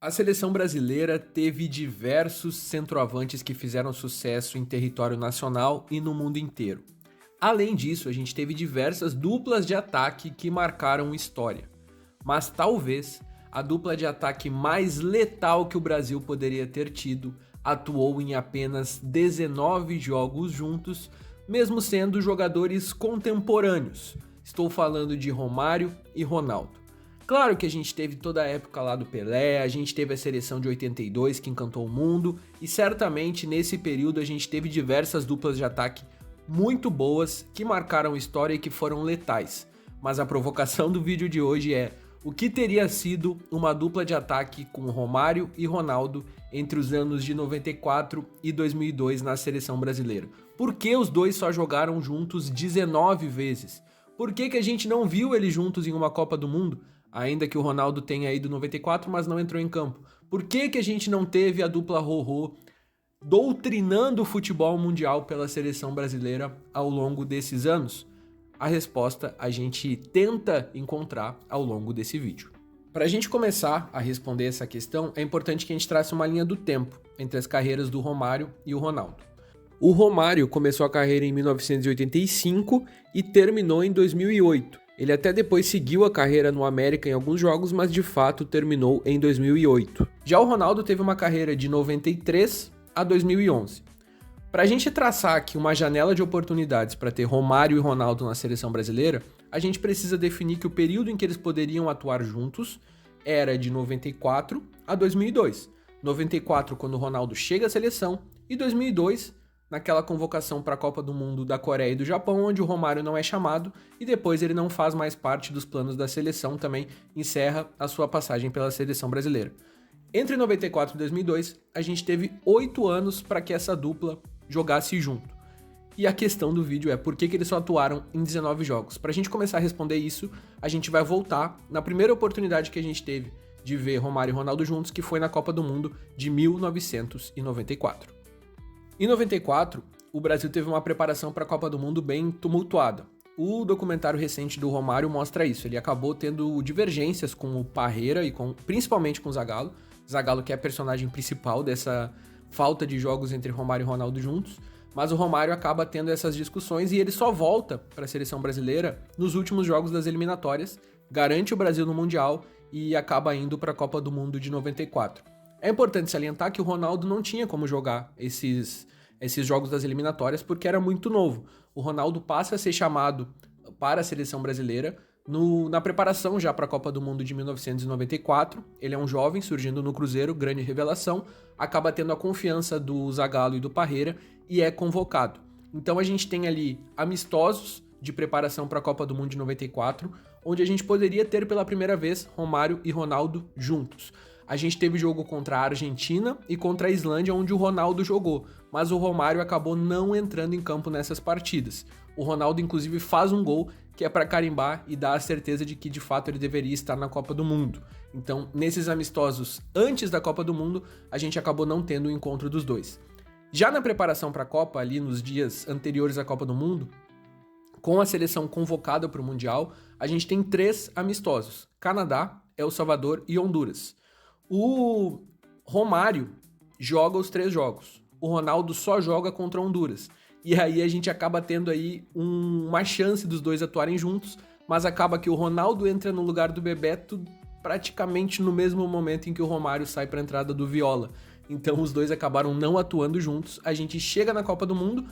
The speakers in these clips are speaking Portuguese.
A seleção brasileira teve diversos centroavantes que fizeram sucesso em território nacional e no mundo inteiro. Além disso, a gente teve diversas duplas de ataque que marcaram história. Mas talvez a dupla de ataque mais letal que o Brasil poderia ter tido atuou em apenas 19 jogos juntos, mesmo sendo jogadores contemporâneos. Estou falando de Romário e Ronaldo. Claro que a gente teve toda a época lá do Pelé, a gente teve a seleção de 82 que encantou o mundo, e certamente nesse período a gente teve diversas duplas de ataque muito boas que marcaram história e que foram letais. Mas a provocação do vídeo de hoje é: o que teria sido uma dupla de ataque com Romário e Ronaldo entre os anos de 94 e 2002 na seleção brasileira? Por que os dois só jogaram juntos 19 vezes? Por que a gente não viu eles juntos em uma Copa do Mundo? Ainda que o Ronaldo tenha ido 94, mas não entrou em campo. Por que a gente não teve a dupla Rorô doutrinando o futebol mundial pela seleção brasileira ao longo desses anos? A resposta a gente tenta encontrar ao longo desse vídeo. Para a gente começar a responder essa questão, é importante que a gente trace uma linha do tempo entre as carreiras do Romário e o Ronaldo. O Romário começou a carreira em 1985 e terminou em 2008. Ele até depois seguiu a carreira no América em alguns jogos, mas de fato terminou em 2008. Já o Ronaldo teve uma carreira de 93 a 2011. Para a gente traçar aqui uma janela de oportunidades para ter Romário e Ronaldo na seleção brasileira, a gente precisa definir que o período em que eles poderiam atuar juntos era de 94 a 2002. 94 quando o Ronaldo chega à seleção e 2002 naquela convocação para a Copa do Mundo da Coreia e do Japão, onde o Romário não é chamado e depois ele não faz mais parte dos planos da seleção, também encerra a sua passagem pela seleção brasileira. Entre 94 e 2002, a gente teve 8 anos para que essa dupla jogasse junto. E a questão do vídeo é por que eles só atuaram em 19 jogos. Para a gente começar a responder isso, a gente vai voltar na primeira oportunidade que a gente teve de ver Romário e Ronaldo juntos, que foi na Copa do Mundo de 1994. Em 94, o Brasil teve uma preparação para a Copa do Mundo bem tumultuada. O documentário recente do Romário mostra isso. Ele acabou tendo divergências com o Parreira e principalmente com o Zagallo. Zagallo que é a personagem principal dessa falta de jogos entre Romário e Ronaldo juntos. Mas o Romário acaba tendo essas discussões e ele só volta para a seleção brasileira nos últimos jogos das eliminatórias, garante o Brasil no Mundial e acaba indo para a Copa do Mundo de 94. É importante salientar que o Ronaldo não tinha como jogar esses jogos das eliminatórias porque era muito novo. O Ronaldo passa a ser chamado para a seleção brasileira na preparação já para a Copa do Mundo de 1994. Ele é um jovem surgindo no Cruzeiro, grande revelação, acaba tendo a confiança do Zagallo e do Parreira e é convocado. Então a gente tem ali amistosos de preparação para a Copa do Mundo de 94, onde a gente poderia ter pela primeira vez Romário e Ronaldo juntos. A gente teve jogo contra a Argentina e contra a Islândia, onde o Ronaldo jogou, mas o Romário acabou não entrando em campo nessas partidas. O Ronaldo, inclusive, faz um gol que é para carimbar e dar a certeza de que, de fato, ele deveria estar na Copa do Mundo. Então, nesses amistosos antes da Copa do Mundo, a gente acabou não tendo o encontro dos dois. Já na preparação para a Copa, ali nos dias anteriores à Copa do Mundo, com a seleção convocada para o Mundial, a gente tem 3 amistosos: Canadá, El Salvador e Honduras. O Romário joga os 3 jogos. O Ronaldo só joga contra Honduras. E aí a gente acaba tendo aí uma chance dos dois atuarem juntos, mas acaba que o Ronaldo entra no lugar do Bebeto praticamente no mesmo momento em que o Romário sai para a entrada do Viola. Então os dois acabaram não atuando juntos. A gente chega na Copa do Mundo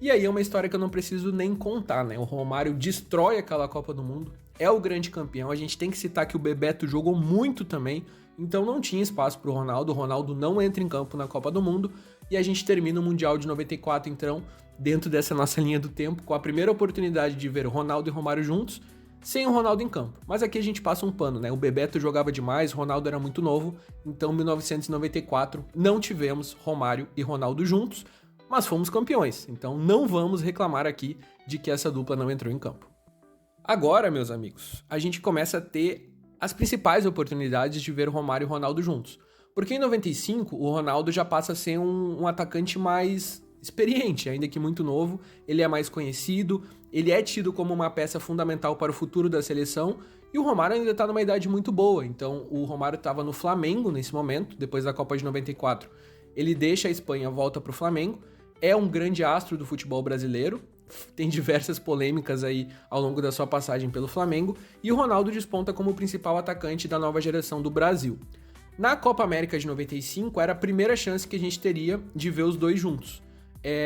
e aí é uma história que eu não preciso nem contar, né? O Romário destrói aquela Copa do Mundo, é o grande campeão. A gente tem que citar que o Bebeto jogou muito também, então não tinha espaço para o Ronaldo. O Ronaldo não entra em campo na Copa do Mundo e a gente termina o Mundial de 94, então, dentro dessa nossa linha do tempo, com a primeira oportunidade de ver Ronaldo e Romário juntos, sem o Ronaldo em campo. Mas aqui a gente passa um pano, né? O Bebeto jogava demais, o Ronaldo era muito novo, então em 1994 não tivemos Romário e Ronaldo juntos, mas fomos campeões, então não vamos reclamar aqui de que essa dupla não entrou em campo. Agora, meus amigos, a gente começa a ter as principais oportunidades de ver Romário e Ronaldo juntos. Porque em 95, o Ronaldo já passa a ser um atacante mais experiente, ainda que muito novo, ele é mais conhecido, ele é tido como uma peça fundamental para o futuro da seleção, E o Romário ainda tá numa idade muito boa, então o Romário estava no Flamengo nesse momento, depois da Copa de 94. Ele deixa a Espanha, volta pro Flamengo, é um grande astro do futebol brasileiro, tem diversas polêmicas aí ao longo da sua passagem pelo Flamengo, e o Ronaldo desponta como o principal atacante da nova geração do Brasil. Na Copa América de 95 era a primeira chance que a gente teria de ver os dois juntos.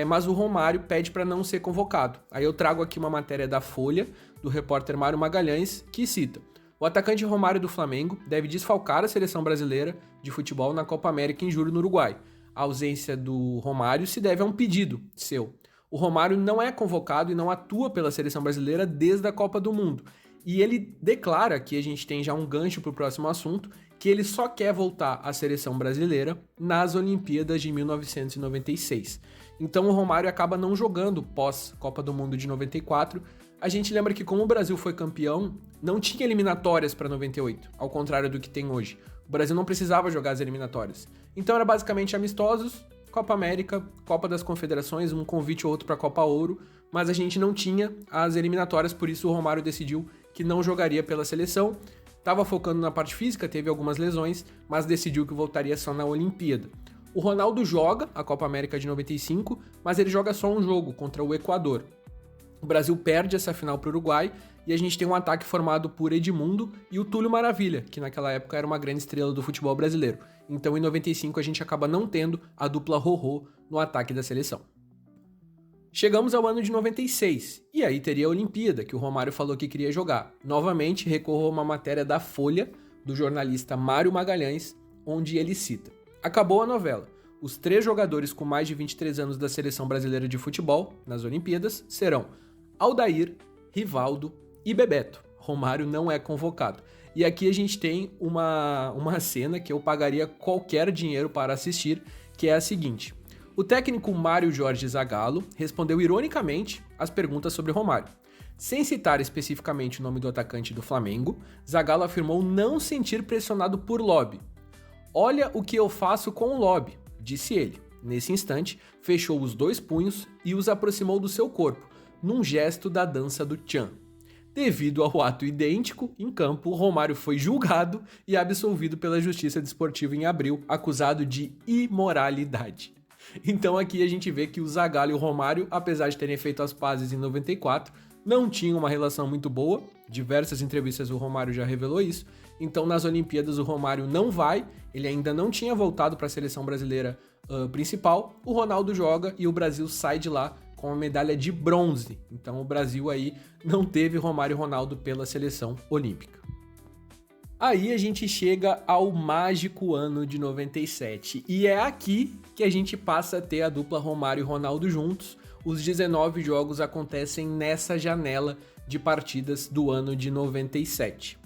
Mas o Romário pede para não ser convocado. Aí eu trago aqui uma matéria da Folha, do repórter Mário Magalhães, que cita: o atacante Romário do Flamengo deve desfalcar a seleção brasileira de futebol na Copa América em julho no Uruguai. A ausência do Romário se deve a um pedido seu. O Romário não é convocado e não atua pela seleção brasileira desde a Copa do Mundo. E ele declara, que a gente tem já um gancho para o próximo assunto, que ele só quer voltar à seleção brasileira nas Olimpíadas de 1996. Então o Romário acaba não jogando pós-Copa do Mundo de 94. A gente lembra que como o Brasil foi campeão, não tinha eliminatórias para 98, ao contrário do que tem hoje. O Brasil não precisava jogar as eliminatórias. Então era basicamente amistosos, Copa América, Copa das Confederações, um convite ou outro para a Copa Ouro, mas a gente não tinha as eliminatórias, por isso o Romário decidiu que não jogaria pela seleção. Estava focando na parte física, teve algumas lesões, mas decidiu que voltaria só na Olimpíada. O Ronaldo joga a Copa América de 95, mas ele joga só um jogo contra o Equador. O Brasil perde essa final para o Uruguai e a gente tem um ataque formado por Edmundo e o Túlio Maravilha, que naquela época era uma grande estrela do futebol brasileiro. Então em 95 a gente acaba não tendo a dupla Rorô no ataque da seleção. Chegamos ao ano de 96, e aí teria a Olimpíada, que o Romário falou que queria jogar. Novamente, recorro a uma matéria da Folha, do jornalista Mário Magalhães, onde ele cita: acabou a novela. Os 3 jogadores com mais de 23 anos da seleção brasileira de futebol, nas Olimpíadas, serão Aldair, Rivaldo e Bebeto. Romário não é convocado. E aqui a gente tem uma cena que eu pagaria qualquer dinheiro para assistir, que é a seguinte: o técnico Mário Jorge Zagallo respondeu ironicamente às perguntas sobre Romário. Sem citar especificamente o nome do atacante do Flamengo, Zagallo afirmou não sentir pressionado por lobby. Olha o que eu faço com o lobby, disse ele. Nesse instante, fechou os 2 punhos e os aproximou do seu corpo, num gesto da dança do Tchan. Devido ao ato idêntico, em campo, Romário foi julgado e absolvido pela Justiça Desportiva em abril, acusado de imoralidade. Então aqui a gente vê que o Zagallo e o Romário, apesar de terem feito as pazes em 94, não tinham uma relação muito boa. Diversas entrevistas o Romário já revelou isso. Então nas Olimpíadas o Romário não vai, ele ainda não tinha voltado para a seleção brasileira principal. O Ronaldo joga e o Brasil sai de lá com a medalha de bronze. Então o Brasil aí não teve Romário e Ronaldo pela seleção olímpica. Aí a gente chega ao mágico ano de 97, e é aqui que a gente passa a ter a dupla Romário e Ronaldo juntos. Os 19 jogos acontecem nessa janela de partidas do ano de 97.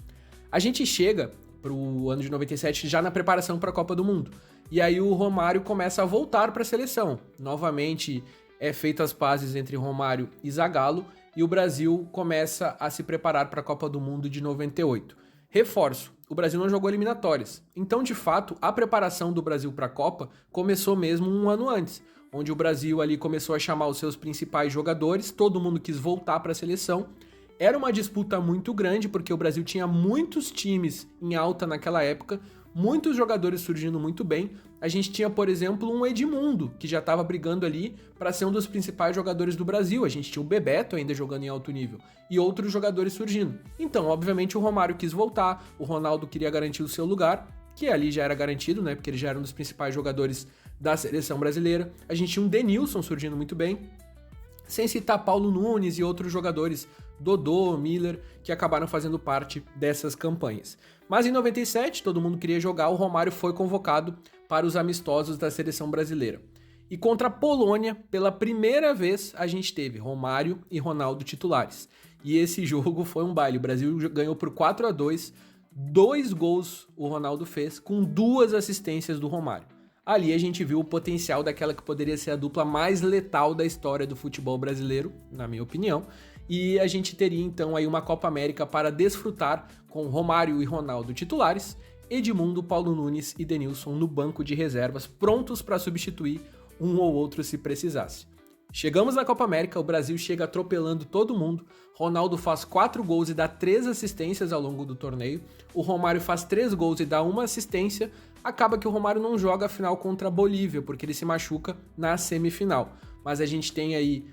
A gente chega pro ano de 97 já na preparação para a Copa do Mundo, e aí o Romário começa a voltar para a seleção. Novamente é feito as pazes entre Romário e Zagallo, e o Brasil começa a se preparar para a Copa do Mundo de 98. Reforço, o Brasil não jogou eliminatórias. Então, de fato, a preparação do Brasil para a Copa começou mesmo um ano antes, onde o Brasil ali começou a chamar os seus principais jogadores, todo mundo quis voltar para a seleção. Era uma disputa muito grande, porque o Brasil tinha muitos times em alta naquela época, muitos jogadores surgindo muito bem. A gente tinha, por exemplo, um Edmundo, que já estava brigando ali para ser um dos principais jogadores do Brasil. A gente tinha o Bebeto ainda jogando em alto nível e outros jogadores surgindo. Então, obviamente, o Romário quis voltar, o Ronaldo queria garantir o seu lugar, que ali já era garantido, né? Porque ele já era um dos principais jogadores da seleção brasileira. A gente tinha um Denilson surgindo muito bem, sem citar Paulo Nunes e outros jogadores, Dodô, Miller, que acabaram fazendo parte dessas campanhas. Mas em 97, todo mundo queria jogar, o Romário foi convocado para os amistosos da seleção brasileira. E contra a Polônia, pela primeira vez, a gente teve Romário e Ronaldo titulares. E esse jogo foi um baile, o Brasil ganhou por 4-2, 2 gols o Ronaldo fez, com 2 assistências do Romário. Ali a gente viu o potencial daquela que poderia ser a dupla mais letal da história do futebol brasileiro, na minha opinião, e a gente teria então aí uma Copa América para desfrutar com Romário e Ronaldo titulares, Edmundo, Paulo Nunes e Denilson no banco de reservas, prontos para substituir um ou outro se precisasse. Chegamos na Copa América, o Brasil chega atropelando todo mundo, Ronaldo faz 4 gols e dá 3 assistências ao longo do torneio, o Romário faz 3 gols e dá 1 assistência, acaba que o Romário não joga a final contra a Bolívia, porque ele se machuca na semifinal. Mas a gente tem aí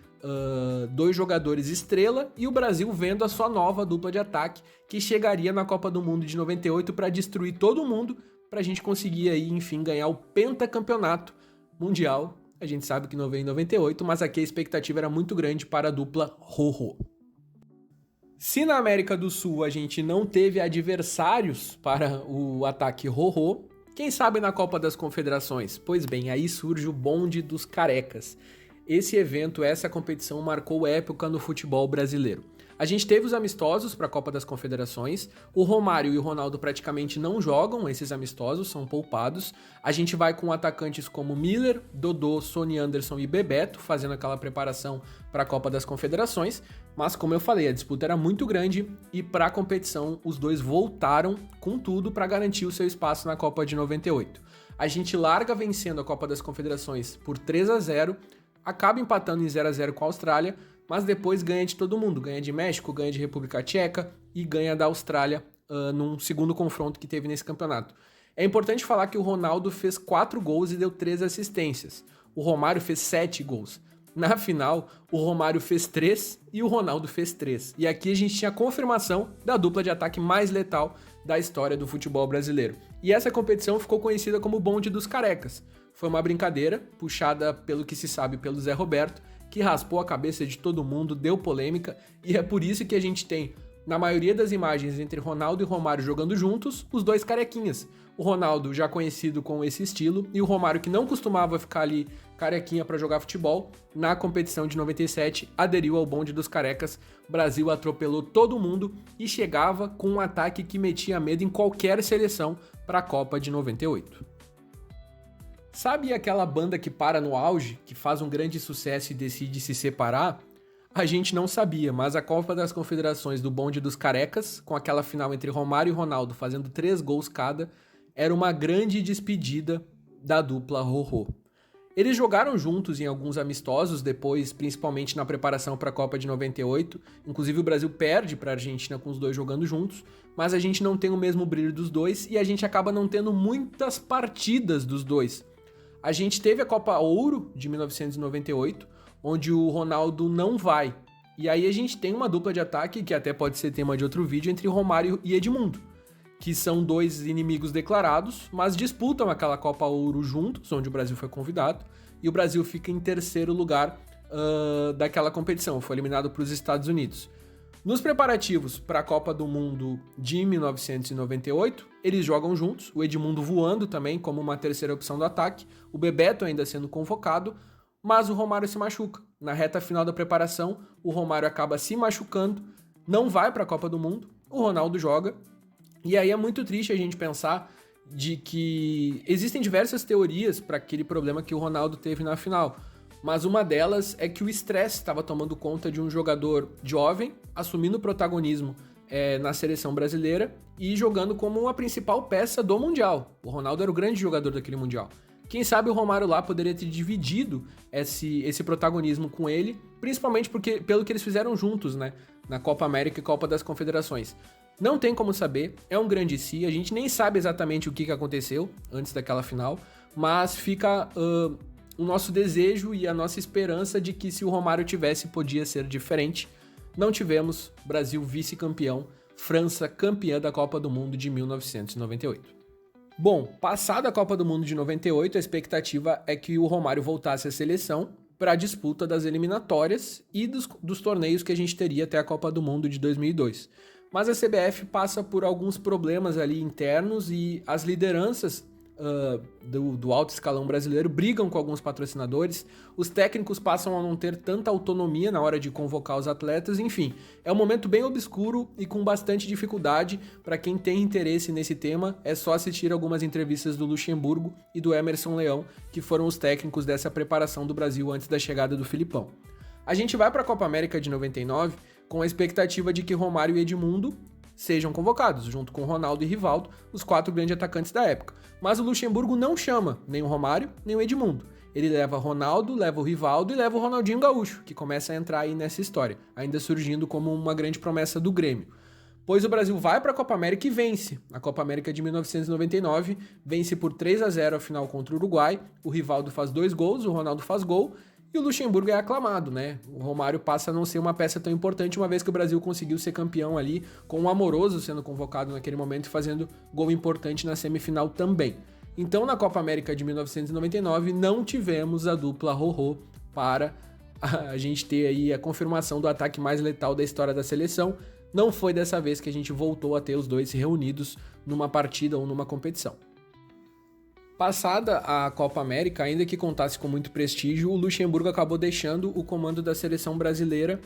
2 jogadores estrela e o Brasil vendo a sua nova dupla de ataque, que chegaria na Copa do Mundo de 98 para destruir todo mundo, para a gente conseguir aí, enfim, ganhar o pentacampeonato mundial. A gente sabe que não veio em 98, mas aqui a expectativa era muito grande para a dupla Rorô. Se na América do Sul a gente não teve adversários para o ataque Rorô, quem sabe na Copa das Confederações? Pois bem, aí surge o bonde dos carecas. Esse evento, essa competição marcou época no futebol brasileiro. A gente teve os amistosos para a Copa das Confederações, o Romário e o Ronaldo praticamente não jogam esses amistosos, são poupados. A gente vai com atacantes como Miller, Dodô, Sony Anderson e Bebeto, fazendo aquela preparação para a Copa das Confederações, mas como eu falei, a disputa era muito grande e para a competição os dois voltaram com tudo para garantir o seu espaço na Copa de 98. A gente larga vencendo a Copa das Confederações por 3-0, acaba empatando em 0-0 com a Austrália, mas depois ganha de todo mundo, ganha de México, ganha de República Tcheca e ganha da Austrália num segundo confronto que teve nesse campeonato. É importante falar que o Ronaldo fez 4 gols e deu 3 assistências. O Romário fez 7 gols. Na final, o Romário fez 3 e o Ronaldo fez 3. E aqui a gente tinha a confirmação da dupla de ataque mais letal da história do futebol brasileiro. E essa competição ficou conhecida como bonde dos carecas. Foi uma brincadeira, puxada pelo que se sabe pelo Zé Roberto, que raspou a cabeça de todo mundo, deu polêmica, e é por isso que a gente tem, na maioria das imagens entre Ronaldo e Romário jogando juntos, os dois carequinhas. O Ronaldo já conhecido com esse estilo, e o Romário que não costumava ficar ali carequinha para jogar futebol, na competição de 97 aderiu ao bonde dos carecas, Brasil atropelou todo mundo e chegava com um ataque que metia medo em qualquer seleção para a Copa de 98. Sabe aquela banda que para no auge, que faz um grande sucesso e decide se separar? A gente não sabia, mas a Copa das Confederações do bonde dos carecas, com aquela final entre Romário e Ronaldo fazendo 3 gols cada, era uma grande despedida da dupla Rorô. Eles jogaram juntos em alguns amistosos depois, principalmente na preparação para a Copa de 98, inclusive o Brasil perde para a Argentina com os dois jogando juntos, mas a gente não tem o mesmo brilho dos dois e a gente acaba não tendo muitas partidas dos dois. A gente teve a Copa Ouro de 1998, onde o Ronaldo não vai. E aí a gente tem uma dupla de ataque, que até pode ser tema de outro vídeo, entre Romário e Edmundo, que são 2 inimigos declarados, mas disputam aquela Copa Ouro juntos, onde o Brasil foi convidado, e o Brasil fica em terceiro lugar daquela competição, foi eliminado para os Estados Unidos. Nos preparativos para a Copa do Mundo de 1998, eles jogam juntos, o Edmundo voando também como uma terceira opção do ataque, o Bebeto ainda sendo convocado, mas o Romário se machuca. Na reta final da preparação, o Romário acaba se machucando, não vai para a Copa do Mundo, o Ronaldo joga, e aí é muito triste a gente pensar de que existem diversas teorias para aquele problema que o Ronaldo teve na final, mas uma delas é que o estresse estava tomando conta de um jogador jovem, assumindo o protagonismo na seleção brasileira e jogando como a principal peça do Mundial. O Ronaldo era o grande jogador daquele Mundial. Quem sabe o Romário lá poderia ter dividido esse protagonismo com ele, principalmente pelo que eles fizeram juntos, né? Na Copa América e Copa das Confederações. Não tem como saber, é um grande si, a gente nem sabe exatamente o que aconteceu antes daquela final, mas fica o nosso desejo e a nossa esperança de que se o Romário tivesse, podia ser diferente. Não tivemos, Brasil vice-campeão, França campeã da Copa do Mundo de 1998. Bom, passada a Copa do Mundo de 98, a expectativa é que o Romário voltasse à seleção para a disputa das eliminatórias e dos torneios que a gente teria até a Copa do Mundo de 2002. Mas a CBF passa por alguns problemas ali internos e as lideranças do alto escalão brasileiro brigam com alguns patrocinadores, os técnicos passam a não ter tanta autonomia na hora de convocar os atletas, enfim, é um momento bem obscuro e com bastante dificuldade. Para quem tem interesse nesse tema, é só assistir algumas entrevistas do Luxemburgo e do Emerson Leão, que foram os técnicos dessa preparação do Brasil antes da chegada do Filipão. A gente vai para a Copa América de 99 com a expectativa de que Romário e Edmundo sejam convocados, junto com Ronaldo e Rivaldo, os 4 grandes atacantes da época. Mas o Luxemburgo não chama nem o Romário, nem o Edmundo. ele leva Ronaldo, leva o Rivaldo e leva o Ronaldinho Gaúcho, que começa a entrar aí nessa história, ainda surgindo como uma grande promessa do Grêmio. Pois o Brasil vai para a Copa América e vence. A Copa América de 1999 vence por 3-0 a final contra o Uruguai, o Rivaldo faz 2 gols, o Ronaldo faz gol, e o Luxemburgo é aclamado, né? O Romário passa a não ser uma peça tão importante, uma vez que o Brasil conseguiu ser campeão ali, com o Amoroso sendo convocado naquele momento e fazendo gol importante na semifinal também. Então, na Copa América de 1999, não tivemos a dupla Rorô para a gente ter aí a confirmação do ataque mais letal da história da seleção. Não foi dessa vez que a gente voltou a ter os dois reunidos numa partida ou numa competição. Passada a Copa América, ainda que contasse com muito prestígio, o Luxemburgo acabou deixando o comando da seleção brasileira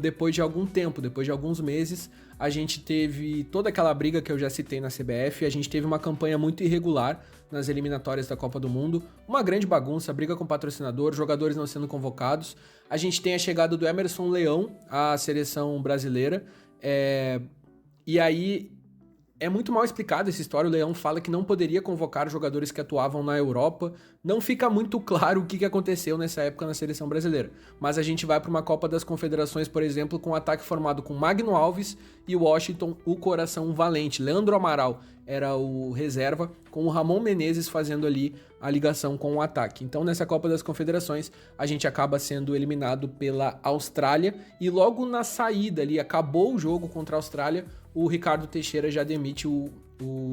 depois de algum tempo, depois de alguns meses. A gente teve toda aquela briga que eu já citei na CBF, a gente teve uma campanha muito irregular nas eliminatórias da Copa do Mundo, uma grande bagunça, briga com patrocinador, jogadores não sendo convocados. A gente tem a chegada do Emerson Leão à seleção brasileira, e aí é muito mal explicada essa história. O Leão fala que não poderia convocar jogadores que atuavam na Europa. Não fica muito claro o que aconteceu nessa época na seleção brasileira. Mas a gente vai para uma Copa das Confederações, por exemplo, com um ataque formado com Magno Alves e Washington, o Coração Valente. Leandro Amaral era o reserva, com o Ramon Menezes fazendo ali a ligação com o ataque. Então, nessa Copa das Confederações, a gente acaba sendo eliminado pela Austrália. E logo na saída ali, acabou o jogo contra a Austrália, o Ricardo Teixeira já demite o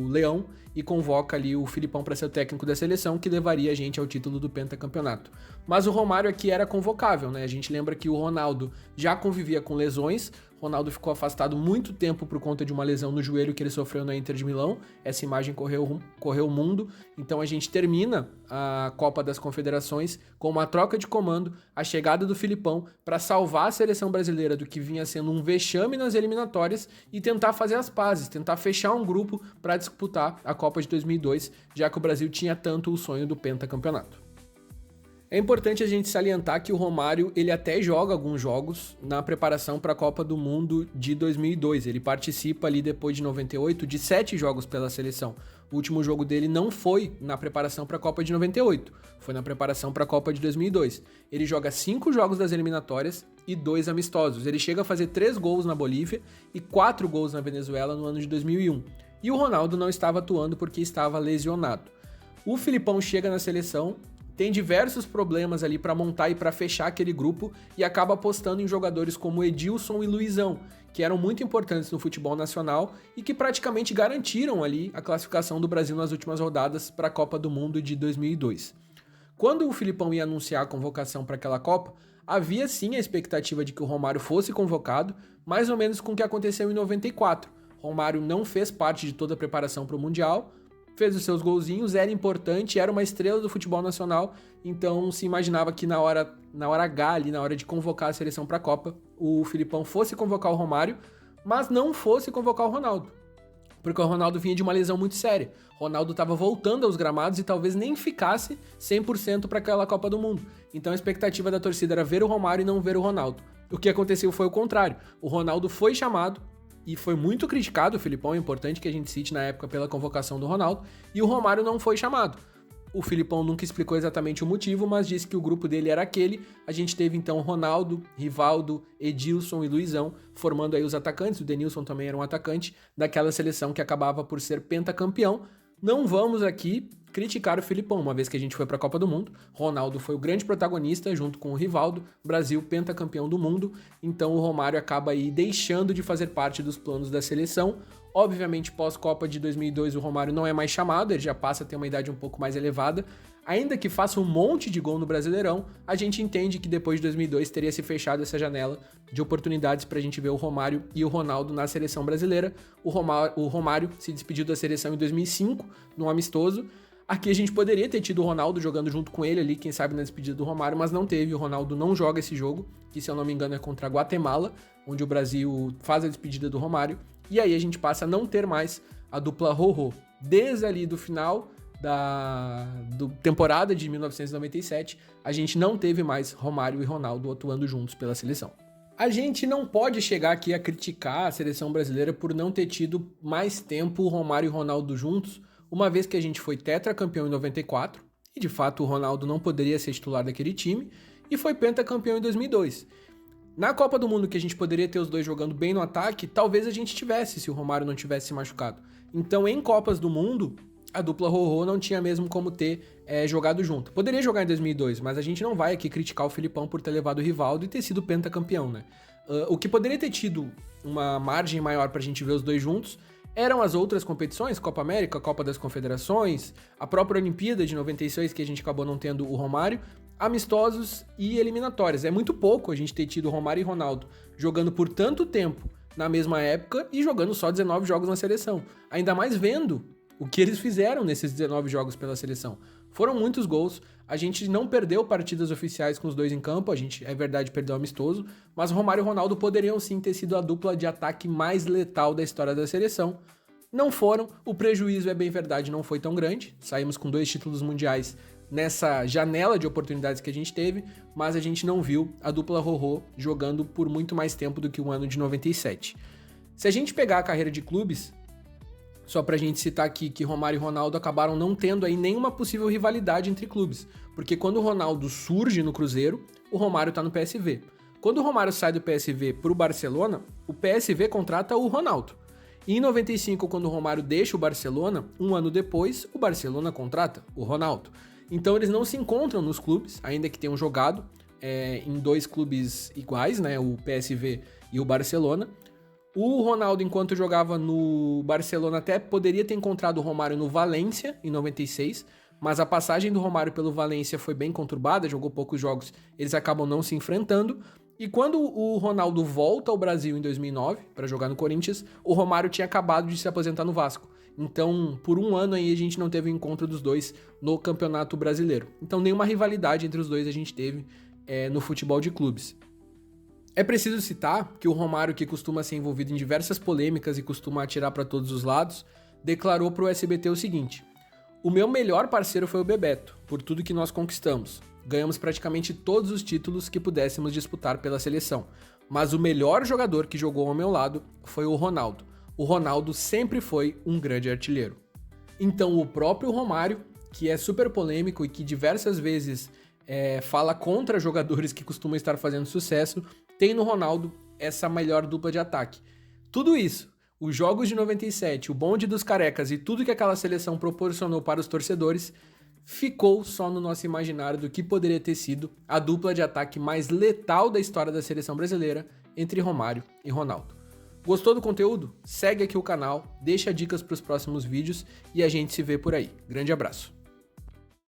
Leão e convoca ali o Filipão para ser o técnico da seleção, que levaria a gente ao título do pentacampeonato. Mas o Romário aqui era convocável, né? A gente lembra que o Ronaldo já convivia com lesões. Ronaldo ficou afastado muito tempo por conta de uma lesão no joelho que ele sofreu na Inter de Milão. Essa imagem correu o mundo. Então a gente termina a Copa das Confederações com uma troca de comando, a chegada do Filipão para salvar a seleção brasileira do que vinha sendo um vexame nas eliminatórias e tentar fazer as pazes, tentar fechar um grupo para disputar a Copa de 2002, já que o Brasil tinha tanto o sonho do pentacampeonato. É importante a gente salientar que o Romário, ele até joga alguns jogos na preparação para a Copa do Mundo de 2002. Ele participa ali depois de 98 de 7 jogos pela seleção. O último jogo dele não foi na preparação para a Copa de 98, foi na preparação para a Copa de 2002. Ele joga 5 jogos das eliminatórias e 2 amistosos. Ele chega a fazer 3 gols na Bolívia e 4 gols na Venezuela no ano de 2001. E o Ronaldo não estava atuando porque estava lesionado. O Filipão chega na seleção, tem diversos problemas ali para montar e para fechar aquele grupo e acaba apostando em jogadores como Edilson e Luizão, que eram muito importantes no futebol nacional e que praticamente garantiram ali a classificação do Brasil nas últimas rodadas para a Copa do Mundo de 2002. Quando o Filipão ia anunciar a convocação para aquela Copa, havia sim a expectativa de que o Romário fosse convocado, mais ou menos com o que aconteceu em 94. Romário não fez parte de toda a preparação para o Mundial, fez os seus golzinhos, era importante, era uma estrela do futebol nacional, então se imaginava que na hora H, ali, na hora de convocar a seleção para a Copa, o Filipão fosse convocar o Romário, mas não fosse convocar o Ronaldo, porque o Ronaldo vinha de uma lesão muito séria. O Ronaldo estava voltando aos gramados e talvez nem ficasse 100% para aquela Copa do Mundo. Então a expectativa da torcida era ver o Romário e não ver o Ronaldo. O que aconteceu foi o contrário. O Ronaldo foi chamado, e foi muito criticado, o Filipão, é importante que a gente cite na época pela convocação do Ronaldo, e o Romário não foi chamado. O Filipão nunca explicou exatamente o motivo, mas disse que o grupo dele era aquele. A gente teve então Ronaldo, Rivaldo, Edilson e Luizão, formando aí os atacantes. O Denilson também era um atacante daquela seleção que acabava por ser pentacampeão. Não vamos aqui criticar o Filipão, uma vez que a gente foi para a Copa do Mundo. Ronaldo foi o grande protagonista, junto com o Rivaldo, Brasil pentacampeão do mundo, então o Romário acaba aí deixando de fazer parte dos planos da seleção. Obviamente, pós-Copa de 2002, o Romário não é mais chamado, ele já passa a ter uma idade um pouco mais elevada. Ainda que faça um monte de gol no Brasileirão, a gente entende que depois de 2002 teria se fechado essa janela de oportunidades para a gente ver o Romário e o Ronaldo na seleção brasileira. O Romário se despediu da seleção em 2005, num amistoso. Aqui a gente poderia ter tido o Ronaldo jogando junto com ele ali, quem sabe na despedida do Romário, mas não teve. O Ronaldo não joga esse jogo, que se eu não me engano é contra a Guatemala, onde o Brasil faz a despedida do Romário. E aí a gente passa a não ter mais a dupla Rorô. Desde ali do final da temporada de 1997, a gente não teve mais Romário e Ronaldo atuando juntos pela seleção. A gente não pode chegar aqui a criticar a seleção brasileira por não ter tido mais tempo Romário e Ronaldo juntos, uma vez que a gente foi tetracampeão em 94 e de fato o Ronaldo não poderia ser titular daquele time, e foi pentacampeão em 2002. Na Copa do Mundo, que a gente poderia ter os dois jogando bem no ataque, talvez a gente tivesse, se o Romário não tivesse se machucado. Então, em Copas do Mundo, a dupla Rorô não tinha mesmo como ter jogado junto. Poderia jogar em 2002, mas a gente não vai aqui criticar o Filipão por ter levado o Rivaldo e ter sido pentacampeão, né? O que poderia ter tido uma margem maior pra gente ver os dois juntos eram as outras competições, Copa América, Copa das Confederações, a própria Olimpíada de 96, que a gente acabou não tendo o Romário, amistosos e eliminatórias. É muito pouco a gente ter tido Romário e Ronaldo jogando por tanto tempo na mesma época e jogando só 19 jogos na seleção. Ainda mais vendo o que eles fizeram nesses 19 jogos pela seleção. Foram muitos gols, a gente não perdeu partidas oficiais com os dois em campo, a gente, é verdade, perdeu amistoso, mas Romário e Ronaldo poderiam sim ter sido a dupla de ataque mais letal da história da seleção. Não foram, o prejuízo, é bem verdade, não foi tão grande, saímos com 2 títulos mundiais nessa janela de oportunidades que a gente teve, mas a gente não viu a dupla Rorô jogando por muito mais tempo do que o ano de 97. Se a gente pegar a carreira de clubes, só pra gente citar aqui que Romário e Ronaldo acabaram não tendo aí nenhuma possível rivalidade entre clubes, porque quando o Ronaldo surge no Cruzeiro, o Romário tá no PSV. Quando o Romário sai do PSV pro Barcelona, o PSV contrata o Ronaldo. E em 95, quando o Romário deixa o Barcelona, um ano depois, o Barcelona contrata o Ronaldo. Então eles não se encontram nos clubes, ainda que tenham jogado em 2 clubes iguais, né, o PSV e o Barcelona. O Ronaldo, enquanto jogava no Barcelona, até poderia ter encontrado o Romário no Valência, em 96, mas a passagem do Romário pelo Valência foi bem conturbada, jogou poucos jogos, eles acabam não se enfrentando. E quando o Ronaldo volta ao Brasil em 2009, para jogar no Corinthians, o Romário tinha acabado de se aposentar no Vasco. Então, por um ano aí, a gente não teve o encontro dos dois no Campeonato Brasileiro. Então, nenhuma rivalidade entre os dois a gente teve no futebol de clubes. É preciso citar que o Romário, que costuma ser envolvido em diversas polêmicas e costuma atirar para todos os lados, declarou para o SBT o seguinte: "O meu melhor parceiro foi o Bebeto, por tudo que nós conquistamos. Ganhamos praticamente todos os títulos que pudéssemos disputar pela seleção. Mas o melhor jogador que jogou ao meu lado foi o Ronaldo. O Ronaldo sempre foi um grande artilheiro." Então o próprio Romário, que é super polêmico e que diversas vezes fala contra jogadores que costumam estar fazendo sucesso, tem no Ronaldo essa melhor dupla de ataque. Tudo isso, os jogos de 97, o bonde dos carecas e tudo que aquela seleção proporcionou para os torcedores, ficou só no nosso imaginário do que poderia ter sido a dupla de ataque mais letal da história da seleção brasileira entre Romário e Ronaldo. Gostou do conteúdo? Segue aqui o canal, deixa dicas para os próximos vídeos e a gente se vê por aí. Grande abraço!